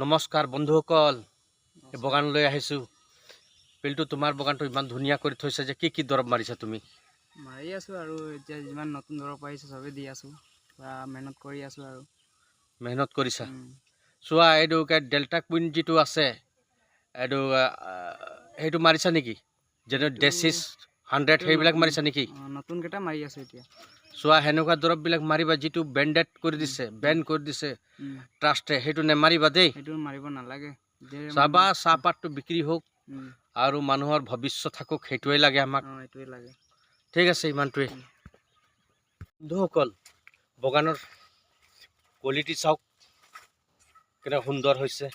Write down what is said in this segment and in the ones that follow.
নমস্কাৰ বন্ধুসকল, এই বাগানলৈ আহিছোঁ। পিলটো তোমাৰ বাগানটো ইমান ধুনীয়া কৰি থৈছে যে কি দৰৱ মাৰিছা তুমি? মাৰি আছোঁ আৰু এতিয়া যিমান নতুন দৰৱ পাৰিছে চবেই দি আছোঁ। পুৰা মেহনত কৰি আছোঁ আৰু মেহনত কৰিছা। চোৱা, এইটো ডেল্টা কুইন যিটো আছে, এইটো সেইটো মাৰিছা নেকি? যেনে ডেচিছ 100 সেইবিলাক মাৰিছা নেকি? নতুনকেইটা মাৰি আছোঁ এতিয়া। চোৱা, সেনেকুৱা দৰৱবিলাক মাৰিবা যিটো বেণ্ড কৰি দিছে ট্ৰাষ্টে, সেইটো নেমাৰিবা দেই। সেইটো মাৰিব নালাগে। চাবা, চাহপাতটো বিক্ৰী হওক আৰু মানুহৰ ভৱিষ্যত থাকক, সেইটোৱে লাগে আমাক। এইটোৱে লাগে। ঠিক আছে, ইমানটোৱে। বন্ধুসকল, বাগানৰ কোৱালিটি চাওক কেনে সুন্দৰ হৈছে।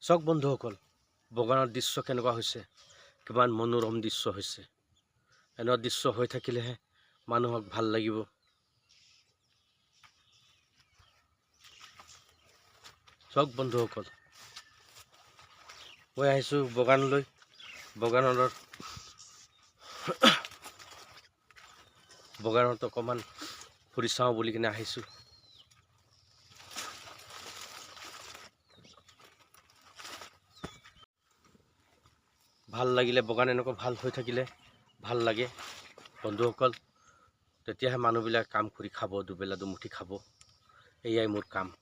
চাওক বন্ধুসকল, বাগানৰ দৃশ্য কেনেকুৱা হৈছে, কিমান মনোৰম দৃশ্য হৈছে। এনে দৃশ্য হৈ থাকিলেহে মানুহক ভাল লাগিব। চাওক বন্ধুসকল, মই আহিছোঁ বাগানলৈ। বাগানত অকণমান ফুৰি চাওঁ বুলি কিনে আহিছোঁ। ভাল লাগিলে, বাগান এনেকুৱা ভাল হৈ থাকিলে ভাল লাগে বন্ধুসকল। তেতিয়াহে মানুহবিলাক কাম কৰি খাব, দুবেলা দুমুঠি খাব। এয়াই মোৰ কাম।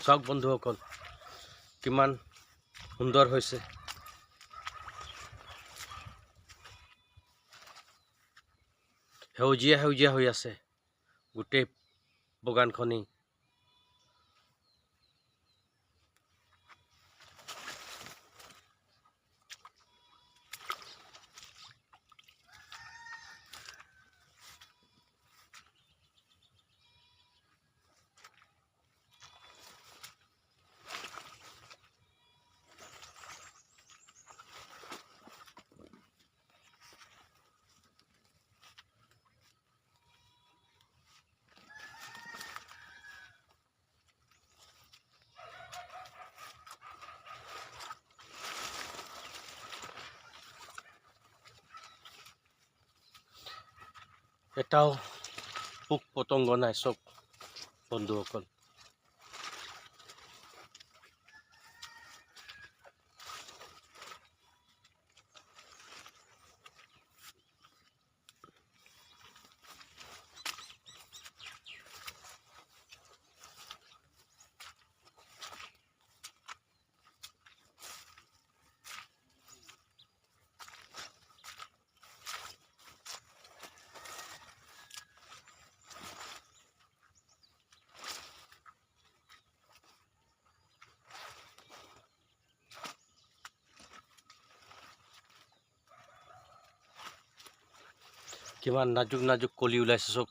চাওক বন্ধুসকল, কিমান সুন্দৰ হৈছে। সেউজীয়া সেউজীয়া হৈ আছে গোটেই বাগানখনেই। এটাও পোক পতংগ নাই চব বন্ধুসকল। কিমান নাজুক নাজুক কলি ওলাইছে চব।